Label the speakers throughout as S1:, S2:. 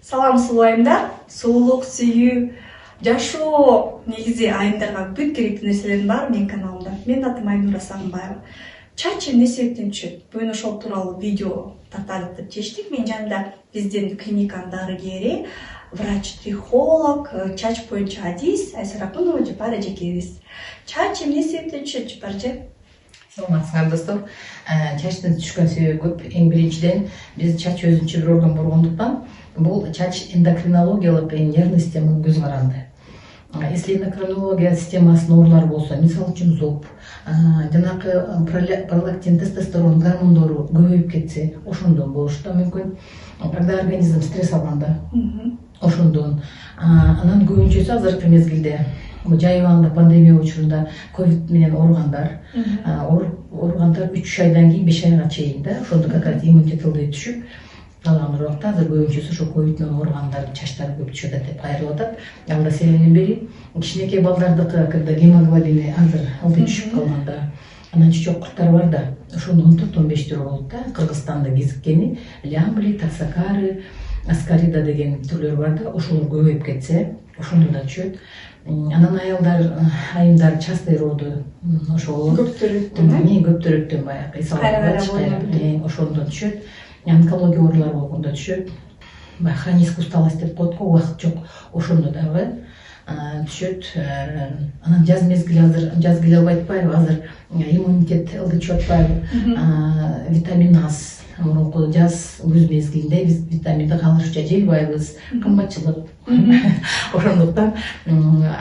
S1: Салам сұлу айымдар, сұлулық сүйүү, жашоо негизи айымдарга бүт керектүү нерселердин баары менин каналымда. Менин атым Айнура Сагынбаева. Чач эмне себептен түшөт? Бүгүн ошол тууралуу видео тартайлык деп чечтик. Менин жанымда биздин клиниканын дарыгери, врач-трихолог, чач боюнча адис Айсара Апунова Жапар эжекебиз. Чач эмне себептен түшөт, Жапар эже?
S2: Саламатсыңар достор. Чачтын түшкөн себеби көп. Эң биринчиден биз чач өзүнчө бир орган болгондуктан бул чач эндокринологиялык нервный системанын көз каранды. Если эндокринология системасынын оорулары болсо, мисалы үчүн зоб, жанакы пролактин, тестостерон гормондору көбөйүп кетсе, ошондон болушу да мүмкүн. Когда организм стресс алганда, ошондон. Анан көбүнчөсү азыркы мезгилде жайылганда пандемия учурунда ковид менен ооругандар, 3 айдан кийин 5 айга чейин да, ошондо как раз иммунитет ылдый түшүп калган убакта азыр көбүнчөсү ошо ковид менен ооругандар чачтары көп түшүп атат деп кайрылып атат. Ал да себебинен бери кичинекей балдардыкы, когда гемоглобини азыр ылдый түшүп калганда, анан чучок курттар бар да, ошонун 14-15 түрү болот да. Кыргызстанда кезиккени лямбли, таксакары, аскарида деген түрлөр бар да, ошолор көбөйүп кетсе, ошондо да түшөт. Анан айымдар частый роду ошол көптөрөттөн баягы ошондон түшөт. Онкология оорулары болгондо түшөт. Хроническая усталость деп коет го, убакыт жок, ошондо дагы түшөт. Анан жаз мезгили, азыр жаз келип атпайбы, азыр иммунитет ылдый түшүп атпайбы, витамин аз. Мурунку жаз күз мезгилинде биз витаминди калышыча жейбайбыз, кымбатчылык. Ошондуктан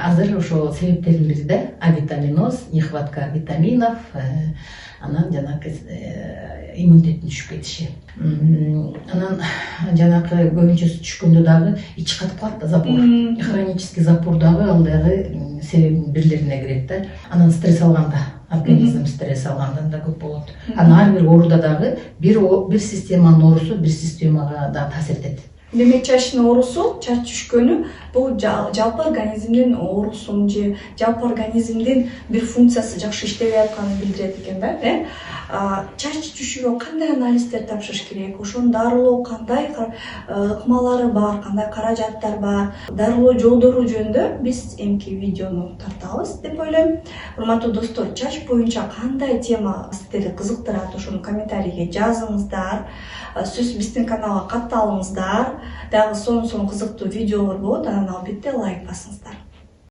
S2: азыр ошо себептердин бири да авитаминоз, нехватка витаминов, анан жанакы иммунитеттин түшүп кетиши. Анан жанакы көбүнчөсү түшкөндө дагы ичи катып калат да, запор. Хронический запор дагы ал дагы себебинин бирлерине кирет да. Анан стресс алганда, организм стресс алгандан да көп болот. Анан ар бир ооруда дагы бир системанын оорусу бир системага да таасир этет.
S1: Демек чачтын оорусу, чач түшкөнү бул жалпы организмдин оорусун же жалпы организмдин бир функциясы жакшы иштебей атканын билдирет экен да, Чач түшүүгө кандай анализдер тапшырыш керек? Ошону дарылоо кандай ыкмалары бар, кандай каражаттар бар? Дарылоо жолдору жөнүндө биз эмки видеону тартабыз деп ойлойм. Урматтуу достор, чач боюнча кандай тема сиздерди кызыктырат? Ошону комментарийге жазыңыздар. Сөз биздин каналга катталыңыздар. Дагы сонун кызыктуу видеолор болот, анан албетте лайк басыңыздар.